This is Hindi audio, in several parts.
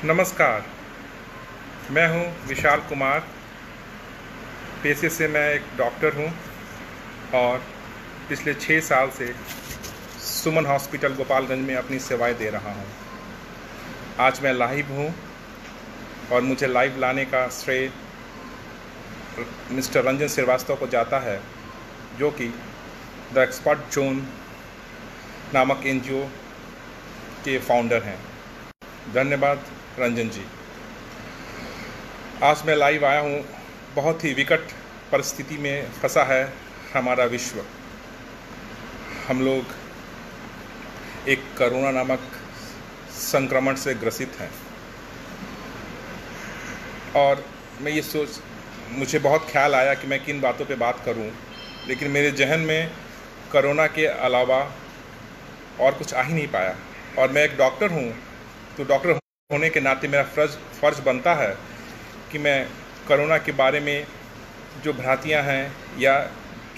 नमस्कार। मैं हूं विशाल कुमार। पेशे से मैं एक डॉक्टर हूं और पिछले 6 साल से सुमन हॉस्पिटल गोपालगंज में अपनी सेवाएं दे रहा हूं। आज मैं लाइव हूं और मुझे लाइव लाने का श्रेय मिस्टर रंजन श्रीवास्तव को जाता है, जो कि द एक्सपर्ट जोन नामक एनजीओ के फाउंडर हैं। धन्यवाद रंजन जी। आज मैं लाइव आया हूँ। बहुत ही विकट परिस्थिति में फंसा है हमारा विश्व। हम लोग एक कोरोना नामक संक्रमण से ग्रसित हैं और मैं ये मुझे बहुत ख्याल आया कि मैं किन बातों पे बात करूं, लेकिन मेरे जहन में कोरोना के अलावा और कुछ आ ही नहीं पाया। और मैं एक डॉक्टर हूं, तो डॉक्टर होने के नाते मेरा फ़र्ज़ बनता है कि मैं कोरोना के बारे में जो भ्रांतियां हैं या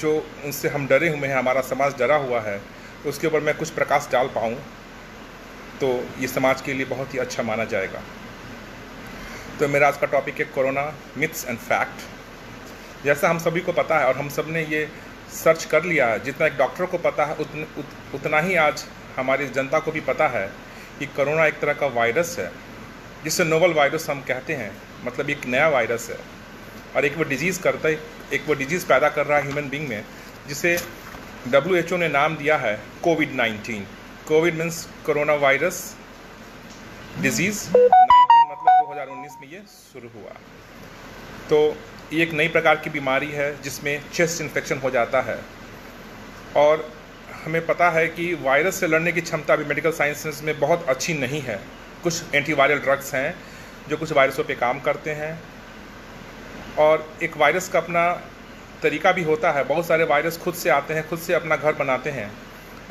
जो उनसे हम डरे हुए हैं, हमारा समाज डरा हुआ है, तो उसके ऊपर मैं कुछ प्रकाश डाल पाऊँ तो ये समाज के लिए बहुत ही अच्छा माना जाएगा। तो मेरा आज का टॉपिक है कोरोना मिथ्स एंड फैक्ट। जैसा हम सभी को पता है और हम सब ने ये सर्च कर लिया है, जितना एक डॉक्टर को पता है उतना ही आज हमारी जनता को भी पता है कि कोरोना एक तरह का वायरस है, जिसे नोवल वायरस हम कहते हैं। मतलब एक नया वायरस है और एक वो डिजीज़ पैदा कर रहा है ह्यूमन बींग में, जिसे WHO ने नाम दिया है कोविड-19। COVID means corona virus, disease 19 मतलब 2019 में ये शुरू हुआ। तो ये एक नई प्रकार की बीमारी है जिसमें चेस्ट इन्फेक्शन हो जाता है और हमें पता है कि वायरस से लड़ने की क्षमता अभी मेडिकल साइंसेस में बहुत अच्छी नहीं है। कुछ एंटीवायरल ड्रग्स हैं जो कुछ वायरसों पे काम करते हैं और एक वायरस का अपना तरीका भी होता है। बहुत सारे वायरस खुद से आते हैं, खुद से अपना घर बनाते हैं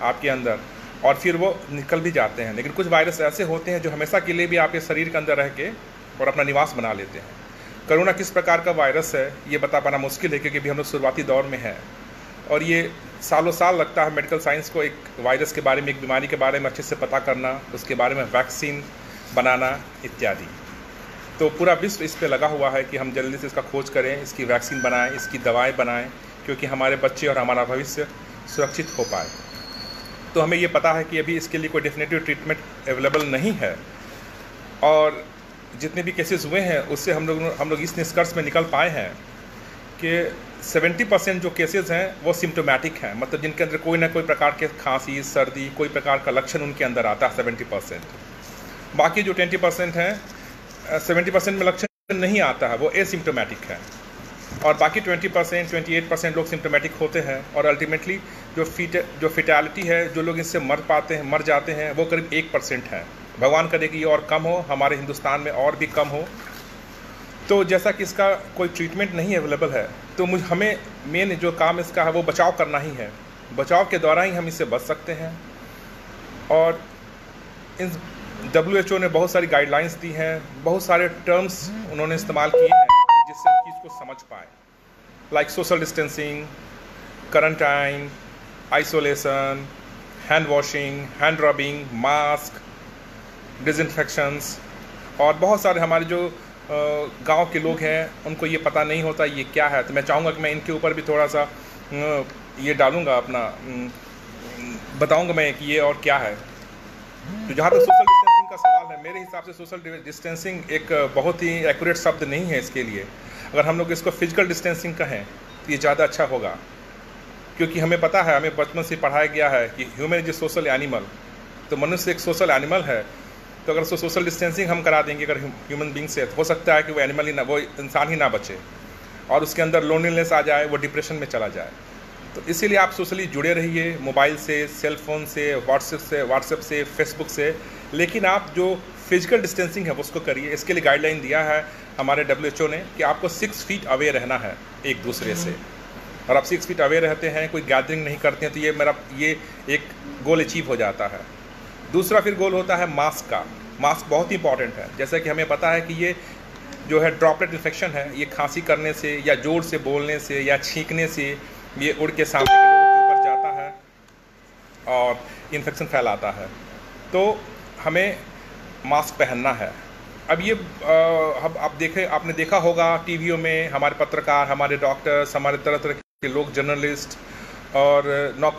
आपके अंदर और फिर वो निकल भी जाते हैं। लेकिन कुछ वायरस ऐसे होते हैं जो हमेशा के लिए भी आपके शरीर के अंदर रह के और अपना निवास बना लेते हैं। कोरोना किस प्रकार का वायरस है ये बता पाना मुश्किल है, क्योंकि अभी हम लोग शुरुआती दौर में हैं और ये सालों साल लगता है मेडिकल साइंस को एक वायरस के बारे में, एक बीमारी के बारे में अच्छे से पता करना, उसके बारे में वैक्सीन बनाना इत्यादि। तो पूरा विश्व इस पे लगा हुआ है कि हम जल्दी से इसका खोज करें, इसकी वैक्सीन बनाएं, इसकी दवाएं बनाएं, क्योंकि हमारे बच्चे और हमारा भविष्य सुरक्षित हो पाए। तो हमें ये पता है कि अभी इसके लिए कोई डेफिनेटिव ट्रीटमेंट अवेलेबल नहीं है और जितने भी केसेस हुए हैं उससे हम लोग इस निष्कर्ष में निकल पाए हैं कि 70% जो केसेस हैं वो सिम्टोमेटिक हैं, मतलब जिनके अंदर कोई ना कोई प्रकार के खांसी, सर्दी, कोई प्रकार का लक्षण उनके अंदर आता है 70%। बाकी जो 20% हैं, 70% में लक्षण नहीं आता है, वो एसिम्टोमेटिक है और बाकी 20%, 28% लोग सिम्टोमेटिक होते हैं और अल्टीमेटली जो फिटैलिटी है, जो लोग इससे मर जाते हैं, वो करीब 1% है। भगवान करे कि ये और कम हो, हमारे हिंदुस्तान में और भी कम हो। तो जैसा कि इसका कोई ट्रीटमेंट नहीं अवेलेबल है, तो हमें मेन जो काम इसका है वो बचाव करना ही है। बचाव के द्वारा ही हम इससे बच सकते हैं और इन WHO ने बहुत सारी गाइडलाइंस दी हैं, बहुत सारे टर्म्स उन्होंने इस्तेमाल किए हैं जिससे हम चीज़ को समझ पाए, like social distancing, quarantine, isolation, hand washing, hand rubbing, mask, disinfections. और बहुत सारे हमारे जो गांव के लोग हैं उनको ये पता नहीं होता ये क्या है। तो मैं चाहूँगा कि मैं इनके ऊपर भी थोड़ा सा ये डालूँगा, अपना बताऊँगा मैं कि ये और क्या है। तो जहाँ तक सोशल डिस्टेंसिंग का सवाल है, मेरे हिसाब से सोशल डिस्टेंसिंग एक बहुत ही एक्यूरेट शब्द नहीं है इसके लिए। अगर हम लोग इसको फिजिकल डिस्टेंसिंग कहें तो ये ज़्यादा अच्छा होगा, क्योंकि हमें पता है, हमें बचपन से पढ़ाया गया है कि human is a social animal. तो मनुष्य एक सोशल एनिमल है, तो अगर उसको सोशल डिस्टेंसिंग हम करा देंगे अगर ह्यूमन बींग से, तो हो सकता है कि वो एनिमल ही ना, वो इंसान ही ना बचे और उसके अंदर लोनलीनेस आ जाए, वो डिप्रेशन में चला जाए। तो इसीलिए आप सोशली जुड़े रहिए, मोबाइल से, सेल फ़ोन से, व्हाट्सएप से, फेसबुक से, लेकिन आप जो फिजिकल डिस्टेंसिंग है उसको करिए। इसके लिए गाइडलाइन दिया है हमारे WHO ने कि आपको 6 फीट अवे रहना है एक दूसरे से, और आप 6 फीट अवे रहते हैं, कोई गैदरिंग नहीं करते हैं, तो ये एक गोल अचीव हो जाता है। दूसरा फिर गोल होता है मास्क का। मास्क बहुत ही इंपॉर्टेंट है। जैसा कि हमें पता है कि ये जो है ड्रॉपलेट इन्फेक्शन है, ये खांसी करने से या जोर से बोलने से या छींकने से ये उड़ के सामने के लोगों के ऊपर जाता है और इन्फेक्शन फैलाता है। तो हमें मास्क पहनना है अब ये आपने देखा होगा टीवियों में हमारे पत्रकार, हमारे डॉक्टर्स, हमारे तरह तरह के लोग, जर्नलिस्ट और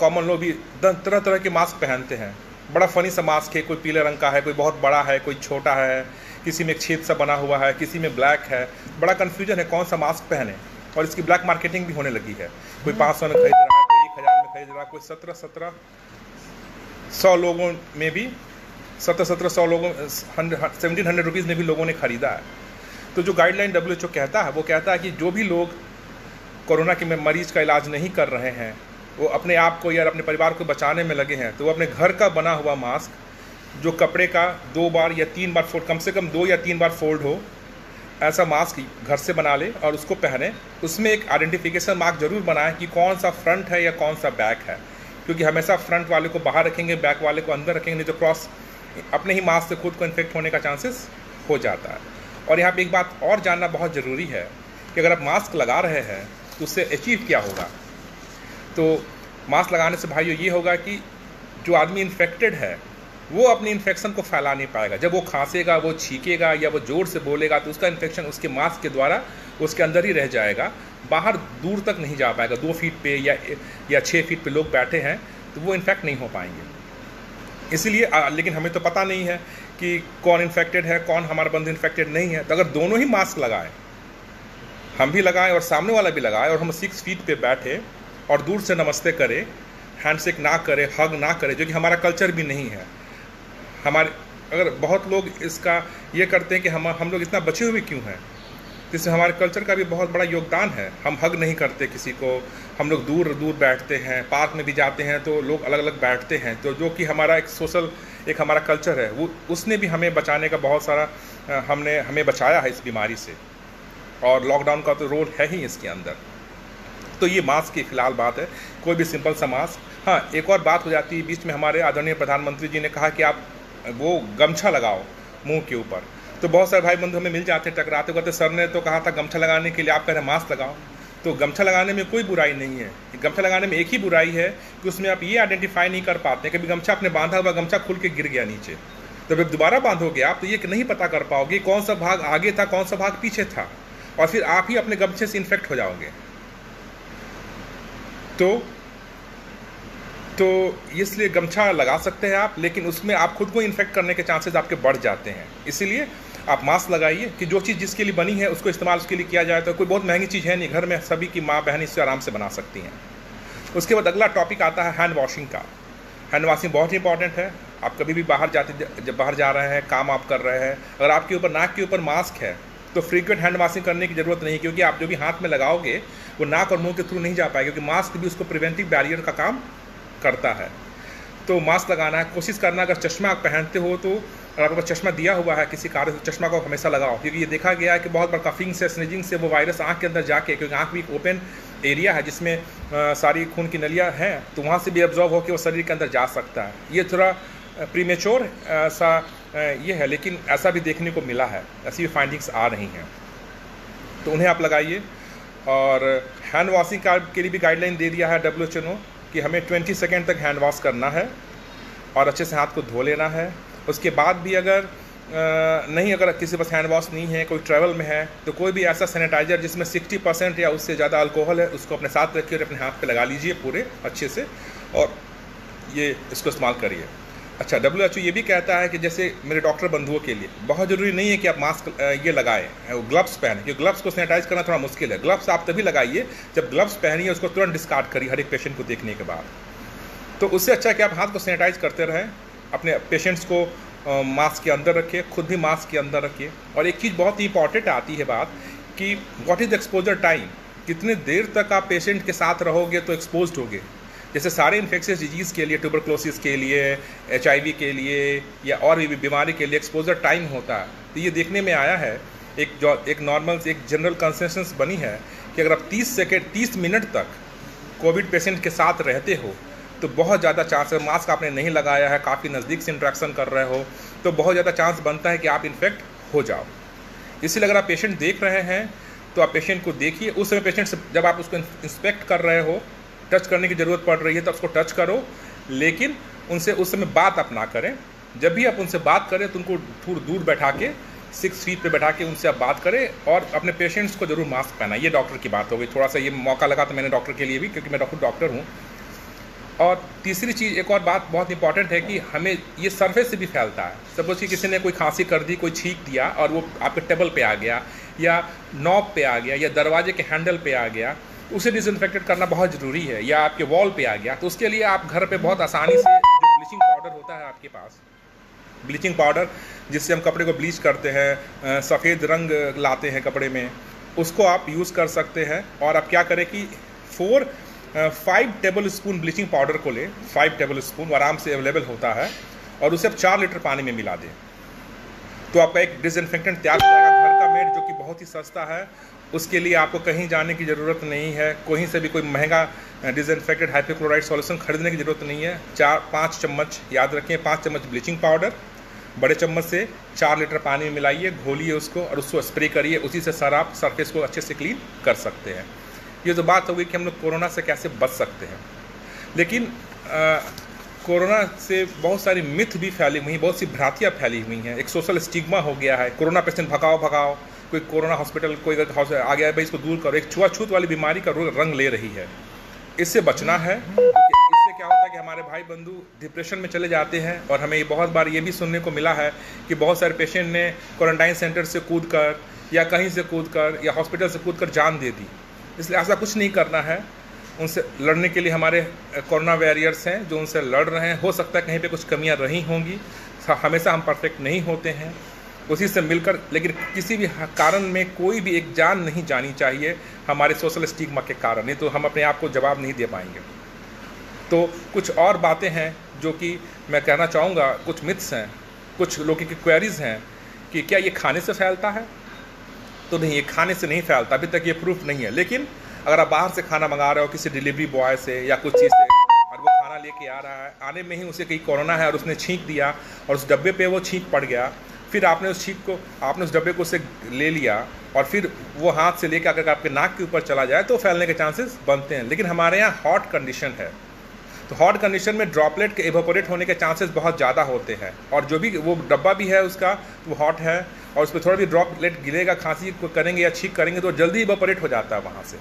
कॉमन लोग भी तरह तरह के मास्क पहनते हैं। बड़ा फनी सा मास्क है, कोई पीले रंग का है, कोई बहुत बड़ा है, कोई छोटा है, किसी में एक छेद सा बना हुआ है, किसी में ब्लैक है। बड़ा कन्फ्यूजन है कौन सा मास्क पहने, और इसकी ब्लैक मार्केटिंग भी होने लगी है। कोई 500 में खरीद रहा है, कोई 1000 में खरीद रहा है, कोई 1700 लोगों में भी 1700 लोगों 1700 रुपीज़ में भी लोगों ने खरीदा है। तो जो गाइडलाइन WHO कहता है वो कहता है कि जो भी लोग कोरोना के मरीज का इलाज नहीं कर रहे हैं, वो अपने आप को या अपने परिवार को बचाने में लगे हैं, तो वो अपने घर का बना हुआ मास्क जो कपड़े का 2 बार या 3 बार फोल्ड, कम से कम 2 या 3 बार फोल्ड हो, ऐसा मास्क घर से बना ले और उसको पहने। उसमें एक आइडेंटिफिकेशन मार्क जरूर बनाए कि कौन सा फ्रंट है या कौन सा बैक है, क्योंकि हमेशा फ्रंट वाले को बाहर रखेंगे, बैक वाले को अंदर रखेंगे, नहीं तो क्रॉस अपने ही मास्क से खुद को इन्फेक्ट होने का चांसेस हो जाता है। और यहाँ पे एक बात और जानना बहुत ज़रूरी है कि अगर आप मास्क लगा रहे हैं तो उससे अचीव क्या होगा। तो मास्क लगाने से भाइयों ये होगा कि जो आदमी इन्फेक्टेड है वो अपनी इन्फेक्शन को फैला नहीं पाएगा। जब वो खांसेगा, वो छींकेगा या वो जोर से बोलेगा तो उसका इन्फेक्शन उसके मास्क के द्वारा उसके अंदर ही रह जाएगा, बाहर दूर तक नहीं जा पाएगा। 2 फीट पे या 6 फीट पे लोग बैठे हैं तो वो इन्फेक्ट नहीं हो पाएंगे। इसीलिए लेकिन हमें तो पता नहीं है कि कौन इन्फेक्टेड है, कौन हमारा बंधु इन्फेक्टेड नहीं है। तो अगर दोनों ही मास्क लगाएं, हम भी लगाएं और सामने वाला भी लगाए, और हम 6 फीट पे बैठे और दूर से नमस्ते करें, हैंडशेक ना करें, हग ना करें, जो कि हमारा कल्चर भी नहीं है। हमारे अगर बहुत लोग इसका ये करते हैं कि हम लोग इतना बचे हुए क्यों हैं, जिससे हमारे कल्चर का भी बहुत बड़ा योगदान है। हम हग नहीं करते किसी को, हम लोग दूर दूर बैठते हैं, पार्क में भी जाते हैं तो लोग अलग अलग बैठते हैं, तो जो कि हमारा एक सोशल एक हमारा कल्चर है, वो उसने भी हमें बचाने का बहुत सारा हमें बचाया है इस बीमारी से, और लॉकडाउन का तो रोल है ही इसके अंदर। तो ये मास्क की फिलहाल बात है, कोई भी सिंपल सा मास्क। हाँ, एक और बात हो जाती है बीच में, हमारे आदरणीय प्रधानमंत्री जी ने कहा कि आप वो गमछा लगाओ मुंह के ऊपर, तो बहुत सारे भाई बंधु हमें मिल जाते टकराते, कहते सर ने तो कहा था गमछा लगाने के लिए, आप कह रहे हैं मास्क लगाओ। तो गमछा लगाने में कोई बुराई नहीं है। गमछा लगाने में एक ही बुराई है कि उसमें आप ये आइडेंटिफाई नहीं कर पाते, कभी गमछा आपने बांधा हुआ गमछा खुल के गिर गया नीचे, तो जब दोबारा बांधोगे आप तो ये नहीं पता कर पाओगे कौन सा भाग आगे था, कौन सा भाग पीछे था, और फिर आप ही अपने गमछे से इन्फेक्ट हो जाओगे। तो इसलिए गमछा लगा सकते हैं आप, लेकिन उसमें आप खुद को इन्फेक्ट करने के चांसेस आपके बढ़ जाते हैं। इसीलिए आप मास्क लगाइए कि जो चीज़ जिसके लिए बनी है उसको इस्तेमाल उसके लिए किया जाए। तो कोई बहुत महंगी चीज़ है नहीं, घर में सभी की माँ बहन इससे आराम से बना सकती हैं। उसके बाद अगला टॉपिक आता है हैंड वॉशिंग का। हैंड वॉशिंग बहुत ही इंपॉर्टेंट है। आप कभी भी जब बाहर जा रहे हैं, काम आप कर रहे हैं, अगर आपके ऊपर नाक के ऊपर मास्क है तो फ्रीक्वेंट हैंड वॉशिंग करने की ज़रूरत नहीं, क्योंकि आप जो भी हाथ में लगाओगे वो नाक और मुंह के थ्रू नहीं जा पाएगा, क्योंकि मास्क भी उसको प्रिवेंटिव बैरियर का काम करता है। तो मास्क लगाना है, कोशिश करना अगर चश्मा आप पहनते हो तो अगर आपके पास चश्मा दिया हुआ है किसी कारण से, चश्मा को हमेशा लगाओ, क्योंकि ये देखा गया है कि बहुत बार कफिंग से, स्नीजिंग से वो वायरस आँख के अंदर जाके, क्योंकि आँख भी एक ओपन एरिया है जिसमें सारी खून की नलियाँ हैं, तो वहाँ से भी एब्जॉर्ब होकर वो शरीर के अंदर जा सकता है। ये थोड़ा प्रीमेच्योर सा ये है, लेकिन ऐसा भी देखने को मिला है, ऐसी भी फाइंडिंग्स आ रही हैं, तो उन्हें आप लगाइए। और हैंड वॉशिंग के लिए भी गाइडलाइन दे दिया है WHO ने कि हमें 20 सेकेंड तक हैंड वॉश करना है और अच्छे से हाथ को धो लेना है। उसके बाद भी अगर किसी के पास हैंड वॉश नहीं है, कोई ट्रैवल में है, तो कोई भी ऐसा सैनिटाइज़र जिसमें 60% या उससे ज़्यादा अल्कोहल है उसको अपने साथ रखिए और अपने हाथ पे लगा लीजिए पूरे अच्छे से, और ये इसको इस्तेमाल करिए। अच्छा, WHO ये भी कहता है कि जैसे मेरे डॉक्टर बंधुओं के लिए बहुत ज़रूरी नहीं है कि आप मास्क ये लगाएं, ग्लव्स पहनें, क्योंकि ग्लव्स को सैनिटाइज करना थोड़ा मुश्किल है। ग्लव्स आप तभी लगाइए जब ग्लव्स पहनिए, उसको तुरंत डिस्कार्ड करिए हर एक पेशेंट को देखने के बाद। तो उससे अच्छा है कि आप हाथ को सैनिटाइज करते रहें, अपने पेशेंट्स को मास्क के अंदर रखिए, खुद भी मास्क के अंदर रखिए। और एक चीज़ बहुत ही इंपॉर्टेंट आती है बात कि व्हाट इज़ एक्सपोजर टाइम, कितने देर तक आप पेशेंट के साथ रहोगे तो एक्सपोज होगे। जैसे सारे इन्फेक्शियस डिजीज़ के लिए, ट्यूबरक्लोसिस के लिए, HIV के लिए या और भी बीमारी के लिए एक्सपोजर टाइम होता है। तो ये देखने में आया है, एक नॉर्मल एक जनरल कंसेंसस बनी है कि अगर आप 30 मिनट तक कोविड पेशेंट के साथ रहते हो तो बहुत ज़्यादा चांस है, मास्क आपने नहीं लगाया है, काफ़ी नज़दीक से इंट्रैक्शन कर रहे हो, तो बहुत ज़्यादा चांस बनता है कि आप इन्फेक्ट हो जाओ। इसलिए अगर आप पेशेंट देख रहे हैं तो आप पेशेंट को देखिए। उस समय पेशेंट से जब आप उसको इंस्पेक्ट कर रहे हो, टच करने की ज़रूरत पड़ रही है तो उसको टच करो, लेकिन उनसे उस समय बात आप ना करें। जब भी आप उनसे बात करें तो उनको थोड़ा दूर बैठा के 6 फीट पे बैठा के उनसे आप बात करें, और अपने पेशेंट्स को जरूर मास्क पहनाएं। ये डॉक्टर की बात हो गई, थोड़ा सा ये मौका लगा तो मैंने डॉक्टर के लिए भी, क्योंकि मैं डॉक्टर हूँ। और तीसरी चीज़, एक और बात बहुत इंपॉर्टेंट है कि हमें ये सरफेस से भी फैलता है। सपोज कि किसी ने कोई खांसी कर दी, कोई छींक दिया और वो आपके टेबल पे आ गया या नॉब पे आ गया या दरवाजे के हैंडल पे आ गया, उसे डिसइंफेक्टेड करना बहुत ज़रूरी है। या आपके वॉल पे आ गया, तो उसके लिए आप घर पे बहुत आसानी से जो ब्लीचिंग पाउडर होता है आपके पास, ब्लीचिंग पाउडर जिससे हम कपड़े को ब्लीच करते हैं, सफ़ेद रंग लाते हैं कपड़े में, उसको आप यूज़ कर सकते हैं। और आप क्या करें कि 5 टेबल स्पून ब्लीचिंग पाउडर को ले, 5 टेबल स्पून आराम से अवेलेबल होता है, और उसे आप 4 लीटर पानी में मिला दें, तो आपका एक डिसइंफेक्टेंट तैयार हो जाएगा। घर का मेड जो कि बहुत ही सस्ता है, उसके लिए आपको कहीं जाने की ज़रूरत नहीं है, कहीं से भी कोई महंगा डिसइंफेक्टेड हाइपोक्लोराइड सॉल्यूशन खरीदने की ज़रूरत नहीं है। 4-5 चम्मच, याद रखें, 5 चम्मच ब्लीचिंग पाउडर बड़े चम्मच से 4 लीटर पानी में मिलाइए, घोलिए उसको और उसको स्प्रे करिए, उसी से सर आप सरफेस को अच्छे से क्लीन कर सकते हैं। ये तो बात हो गई कि हम लोग कोरोना से कैसे बच सकते हैं। लेकिन कोरोना से बहुत सारी मिथ भी फैली हुई, बहुत सी भ्रांतियाँ फैली हुई हैं। एक सोशल स्टिग्मा हो गया है, कोरोना पेशेंट भगाओ, कोई कोरोना हॉस्पिटल कोई आ गया है भाई इसको दूर करो। एक छुआछूत वाली बीमारी का रंग ले रही है, इससे बचना है। इससे क्या होता है कि हमारे भाई बंधु डिप्रेशन में चले जाते हैं, और हमें बहुत बार ये भी सुनने को मिला है कि बहुत सारे पेशेंट ने क्वारंटाइन सेंटर से कूदकर या कहीं से कूदकर या हॉस्पिटल से कूदकर जान दे दी। इसलिए ऐसा कुछ नहीं करना है। उनसे लड़ने के लिए हमारे कोरोना वॉरियर्स हैं जो उनसे लड़ रहे हैं। हो सकता है कहीं पे कुछ कमियां रही होंगी, हमेशा हम परफेक्ट नहीं होते हैं, उसी से मिलकर, लेकिन किसी भी कारण में कोई भी एक जान नहीं जानी चाहिए हमारे सोशल स्टिग्मा के कारण, नहीं तो हम अपने आप को जवाब नहीं दे पाएंगे। तो कुछ और बातें हैं जो कि मैं कहना चाहूँगा, कुछ मिथ्स हैं, कुछ लोगों की क्वेरीज हैं कि क्या ये खाने से फैलता है। तो नहीं, ये खाने से नहीं फैलता, अभी तक ये प्रूफ नहीं है। लेकिन अगर आप बाहर से खाना मंगा रहे हो किसी डिलीवरी बॉय से या कुछ चीज़ से, और वो खाना लेके आ रहा है, आने में ही उसे कहीं कोरोना है और उसने छींक दिया और उस डब्बे पे वो छींक पड़ गया, फिर आपने उस डब्बे को से ले लिया और फिर वो हाथ से लेकर अगर आपके नाक के ऊपर चला जाए तो फैलने के चांसेस बनते हैं। लेकिन हमारे यहाँ हॉट कंडीशन है, तो हॉट कंडीशन में ड्रॉपलेट के इवेपोरेट होने के चांसेस बहुत ज़्यादा होते हैं। और जो भी वो डब्बा भी है उसका, वो हॉट है और उस पर थोड़ा भी ड्रॉपलेट गिरेगा, खांसी करेंगे या छींक करेंगे तो जल्दी इवेपोरेट हो जाता है वहाँ से।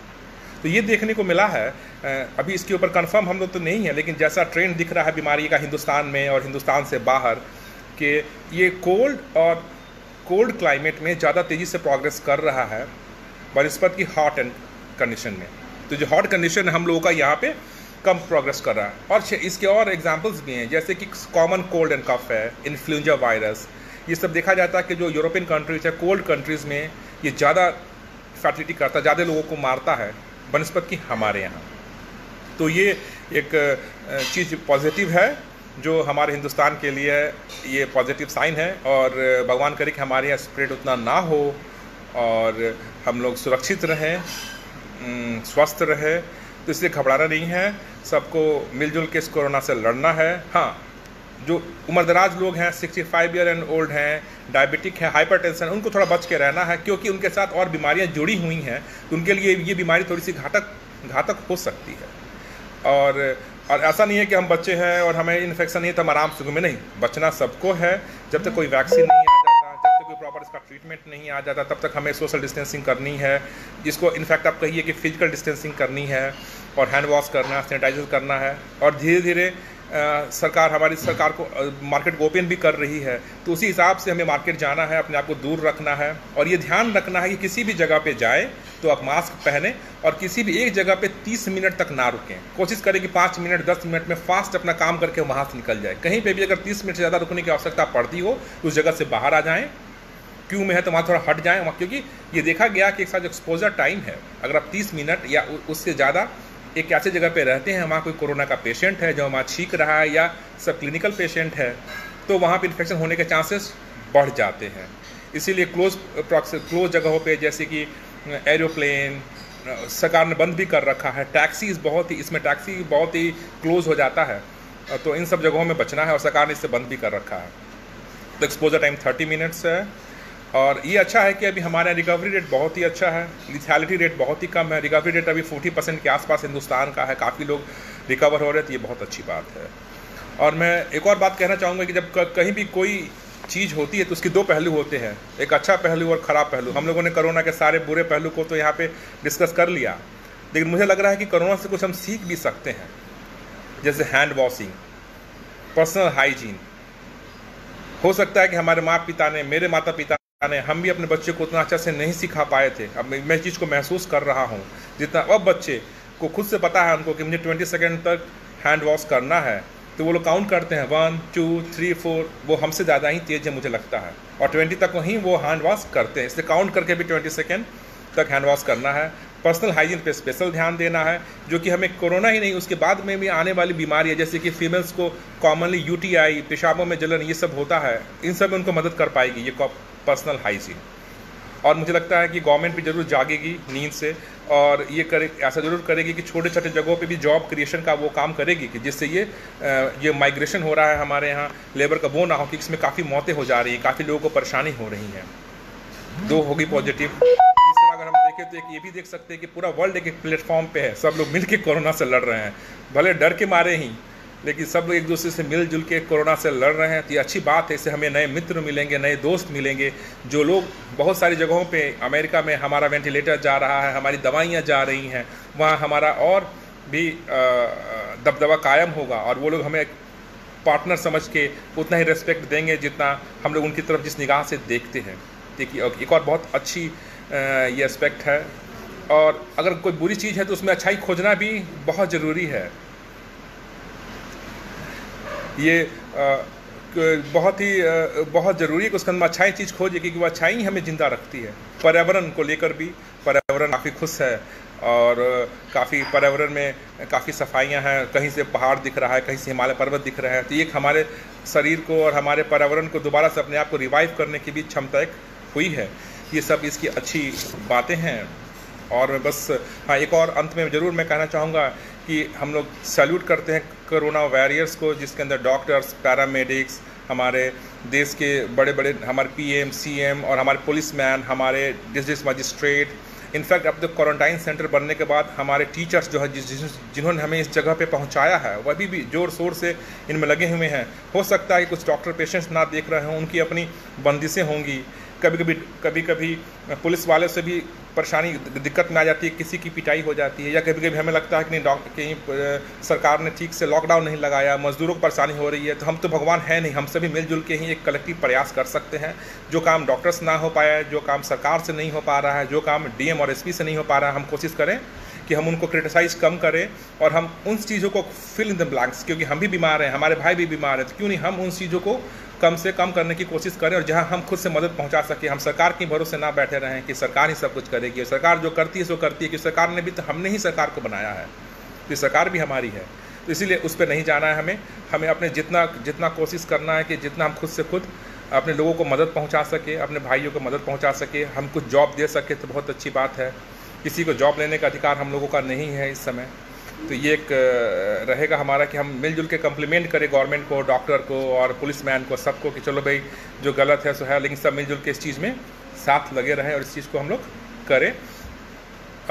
तो ये देखने को मिला है। अभी इसके ऊपर कंफर्म हम लोग तो नहीं है, लेकिन जैसा ट्रेंड दिख रहा है बीमारी का हिंदुस्तान में और हिंदुस्तान से बाहर, कि ये कोल्ड क्लाइमेट में ज़्यादा तेज़ी से प्रोग्रेस कर रहा है बनस्पत की हॉट एंड कंडीशन में। तो जो हॉट कंडीशन है हम लोगों का यहाँ पे कम प्रोग्रेस कर रहा है। और इसके और एग्जांपल्स भी हैं, जैसे कि कॉमन कोल्ड एंड कफ है, इन्फ्लुएंजा वायरस, ये सब देखा जाता है कि जो यूरोपियन कंट्रीज है, कोल्ड कंट्रीज़ में ये ज़्यादा फैटिलिटी करता है, ज़्यादा लोगों को मारता है बनस्पत की हमारे यहाँ। तो ये एक चीज़ पॉजिटिव है जो हमारे हिंदुस्तान के लिए ये पॉजिटिव साइन है, और भगवान करे कि हमारे यहाँ स्प्रेड उतना ना हो और हम लोग सुरक्षित रहें, स्वस्थ रहें। तो इसलिए घबराना नहीं है, सबको मिलजुल के इस कोरोना से लड़ना है। हाँ, जो उम्रदराज लोग हैं, 65 ईयर एंड ओल्ड हैं, डायबिटिक है, हाइपरटेंशन, उनको थोड़ा बच के रहना है, क्योंकि उनके साथ और बीमारियां जुड़ी हुई हैं, तो उनके लिए ये बीमारी थोड़ी सी घातक हो सकती है। और ऐसा नहीं है कि हम बच्चे हैं और हमें इन्फेक्शन नहीं है तो हम आराम से घूमें, नहीं, बचना सबको है। जब तक कोई वैक्सीन नहीं आ जाता, जब तक कोई प्रॉपर इसका ट्रीटमेंट नहीं आ जाता, तब तक हमें सोशल डिस्टेंसिंग करनी है, जिसको इनफैक्ट आप कहिए कि फिजिकल डिस्टेंसिंग करनी है, और हैंड वॉश करना है, सैनिटाइजर करना है। और धीरे धीरे हमारी सरकार को मार्केट को ओपन भी कर रही है, तो उसी हिसाब से हमें मार्केट जाना है, अपने आप को दूर रखना है। और ये ध्यान रखना है कि किसी भी जगह पे जाए तो आप मास्क पहने, और किसी भी एक जगह पे 30 मिनट तक ना रुकें। कोशिश करें कि 5 मिनट 10 मिनट में फास्ट अपना काम करके वहाँ से निकल जाए। कहीं पे भी अगर 30 मिनट से ज़्यादा रुकने की आवश्यकता पड़ती हो तो उस जगह से बाहर आ जाएँ, क्यों में है तो वहाँ थोड़ा हट जाएँ वहाँ, क्योंकि ये देखा गया कि एक साथ एक्सपोजर टाइम है, अगर आप 30 मिनट या उससे ज़्यादा एक ऐसे जगह पे रहते हैं वहाँ कोई कोरोना का पेशेंट है जो वहाँ छींक रहा है या सब क्लिनिकल पेशेंट है, तो वहाँ पे इन्फेक्शन होने के चांसेस बढ़ जाते हैं। इसीलिए क्लोज जगहों पे, जैसे कि एरोप्लेन सरकार ने बंद भी कर रखा है, टैक्सी बहुत ही क्लोज हो जाता है, तो इन सब जगहों में बचना है, और सरकार ने इससे बंद भी कर रखा है। तो एक्सपोजर टाइम 30 मिनट्स है। और ये अच्छा है कि अभी हमारे यहाँ रिकवरी रेट बहुत ही अच्छा है, लिथैलिटी रेट बहुत ही कम है। रिकवरी रेट अभी 40% के आसपास हिंदुस्तान का है, काफ़ी लोग रिकवर हो रहे हैं, तो ये बहुत अच्छी बात है। और मैं एक और बात कहना चाहूँगा कि जब कहीं भी कोई चीज़ होती है तो उसके दो पहलू होते हैं, एक अच्छा पहलू और ख़राब पहलू। हम लोगों ने कोरोना के सारे बुरे पहलू को तो यहाँ पे डिस्कस कर लिया, लेकिन मुझे लग रहा है कि कोरोना से कुछ हम सीख भी सकते हैं, जैसे हैंड वॉशिंग, पर्सनल हाइजीन। हो सकता है कि हमारे माँ पिता ने, मेरे माता पिता ने, हम भी अपने बच्चे को उतना अच्छा से नहीं सिखा पाए थे। अब मैं इस चीज़ को महसूस कर रहा हूँ, जितना अब बच्चे को खुद से पता है उनको कि मुझे 20 सेकेंड तक हैंड वॉश करना है, तो वो लोग काउंट करते हैं 1 2 3 4। वो हमसे ज़्यादा ही तेज़ है मुझे लगता है, और 20 तक ही वो हैंड वॉश करते हैं। इसलिए काउंट करके भी 20 सेकेंड तक हैंड वॉश करना है। पर्सनल हाइजीन पे स्पेशल ध्यान देना है, जो कि हमें कोरोना ही नहीं, उसके बाद में भी आने वाली बीमारी है, जैसे कि फीमेल्स को कॉमनली UTI, पेशाबों में जलन, ये सब होता है, इन सब में उनको मदद कर पाएगी ये पर्सनल हाइजीन। और मुझे लगता है कि गवर्नमेंट भी ज़रूर जागेगी नींद से, और ये करे, ऐसा ज़रूर करेगी कि छोटे छोटे जगहों पे भी जॉब क्रिएशन का वो काम करेगी, कि जिससे ये माइग्रेशन हो रहा है हमारे यहाँ लेबर का, वो ना हो कि इसमें काफ़ी मौतें हो जा रही हैं, काफ़ी लोगों को परेशानी हो रही है। 2 होगी पॉजिटिव। तीसरा अगर हम देखें तो एक ये भी देख सकते हैं कि पूरा वर्ल्ड एक प्लेटफॉर्म पे है, सब लोग मिलकर कोरोना से लड़ रहे हैं, भले डर के मारे ही, लेकिन सब लोग एक दूसरे से मिलजुल के कोरोना से लड़ रहे हैं। तो ये अच्छी बात है, इससे हमें नए मित्र मिलेंगे, नए दोस्त मिलेंगे। जो लोग बहुत सारी जगहों पे, अमेरिका में हमारा वेंटिलेटर जा रहा है, हमारी दवाइयाँ जा रही हैं, वहाँ हमारा और भी दबदबा कायम होगा, और वो लोग हमें पार्टनर समझ के उतना ही रेस्पेक्ट देंगे जितना हम लोग उनकी तरफ जिस निगाह से देखते हैं। देखिए, एक और बहुत अच्छी ये एस्पेक्ट है, और अगर कोई बुरी चीज़ है तो उसमें अच्छाई खोजना भी बहुत ज़रूरी है। ये बहुत ज़रूरी है कि उसके अंदर अच्छाई चीज़ खोजे, क्योंकि वो अच्छाई ही हमें ज़िंदा रखती है। पर्यावरण को लेकर भी, पर्यावरण काफ़ी खुश है, और काफ़ी पर्यावरण में काफ़ी सफाइयाँ हैं, कहीं से पहाड़ दिख रहा है, कहीं से हिमालय पर्वत दिख रहा है। तो ये हमारे शरीर को और हमारे पर्यावरण को दोबारा से अपने आप को रिवाइव करने की भी क्षमता एक हुई है। ये सब इसकी अच्छी बातें हैं। और मैं बस हाँ, एक और अंत में ज़रूर मैं कहना चाहूँगा कि हम लोग सैल्यूट करते हैं कोरोना वॉरियर्स को, जिसके अंदर डॉक्टर्स, पैरामेडिक्स, हमारे देश के बड़े बड़े हमारे PM, CM और हमारे पुलिसमैन, हमारे डिस्ट्रिक्ट मजिस्ट्रेट, इनफैक्ट अब तो क्वारंटाइन सेंटर बनने के बाद हमारे टीचर्स जो है जिन्होंने हमें इस जगह पे पहुंचाया है, वह भी जोर शोर से इनमें लगे हुए हैं। हो सकता है कि कुछ डॉक्टर पेशेंट्स ना देख रहे हों, उनकी अपनी बंदिशें होंगी, कभी कभी पुलिस वाले से भी परेशानी, दिक्कत में आ जाती है, किसी की पिटाई हो जाती है, या कभी कभी हमें लगता है कि नहीं कहीं सरकार ने ठीक से लॉकडाउन नहीं लगाया, मजदूरों को परेशानी हो रही है। तो हम तो भगवान है नहीं, हम सभी मिलजुल के ही एक कलेक्टिव प्रयास कर सकते हैं। जो काम डॉक्टर्स ना हो पाया, जो काम सरकार से नहीं हो पा रहा है, जो काम DM और SP से नहीं हो पा रहा है, हम कोशिश करें कि हम उनको क्रिटिसाइज कम करें, और हम उन चीज़ों को फिल इन द ब्लैंक्स, क्योंकि हम भी बीमार हैं, हमारे भाई भी बीमार हैं, तो क्यों नहीं हम उन चीज़ों को कम से कम करने की कोशिश करें, और जहां हम खुद से मदद पहुंचा सके। हम सरकार के भरोसे ना बैठे रहें कि सरकार ही सब कुछ करेगी, और सरकार जो करती है सो करती है, कि सरकार ने भी तो, हमने ही सरकार को बनाया है, तो सरकार भी हमारी है। तो इसीलिए उस पर नहीं जाना है हमें अपने जितना कोशिश करना है कि जितना हम खुद से खुद अपने लोगों को मदद पहुँचा सके, अपने भाइयों को मदद पहुँचा सके, हम कुछ जॉब दे सके तो बहुत अच्छी बात है। किसी को जॉब लेने का अधिकार हम लोगों का नहीं है इस समय, तो ये एक रहेगा हमारा कि हम मिलजुल के कम्प्लीमेंट करें गवर्नमेंट को, डॉक्टर को और पुलिसमैन को, सबको, कि चलो भाई जो गलत है सो है, लेकिन सब मिलजुल के इस चीज़ में साथ लगे रहें और इस चीज़ को हम लोग करें।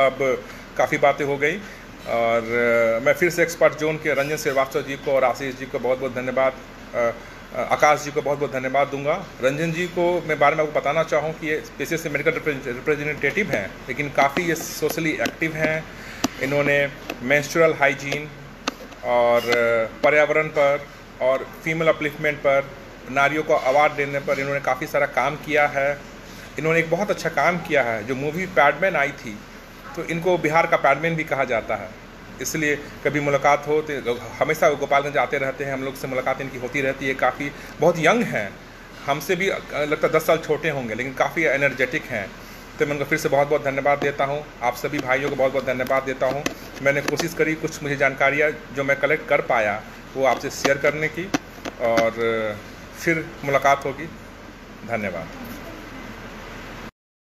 अब काफ़ी बातें हो गई, और मैं फिर से एक्सपर्ट जोन के रंजन श्रीवास्तव जी को और आशीष जी को बहुत बहुत धन्यवाद, आकाश जी को बहुत बहुत धन्यवाद दूंगा। रंजन जी को मैं बारे में आपको बताना चाहूँ कि ये पेशे से मेडिकल रिप्रेजेंटेटिव हैं, लेकिन काफ़ी ये सोशली एक्टिव हैं। इन्होंने मेंस्ट्रुअल हाइजीन और पर्यावरण पर और फीमेल अपलिफ्टमेंट पर, नारियों को अवार्ड देने पर इन्होंने काफ़ी सारा काम किया है। इन्होंने एक बहुत अच्छा काम किया है। जो मूवी पैडमैन आई थी, तो इनको बिहार का पैडमैन भी कहा जाता है, इसलिए कभी मुलाकात हो तो हमेशा गोपालगंज आते रहते हैं, हम लोग से मुलाकात इनकी होती रहती है। काफ़ी बहुत यंग हैं, हमसे भी लगता है 10 साल छोटे होंगे, लेकिन काफ़ी एनर्जेटिक हैं। तो मैं उनको फिर से बहुत बहुत धन्यवाद देता हूँ। आप सभी भाइयों को बहुत बहुत धन्यवाद देता हूँ। मैंने कोशिश करी कुछ मुझे जानकारियाँ जो मैं कलेक्ट कर पाया वो आपसे शेयर करने की, और फिर मुलाकात होगी। धन्यवाद।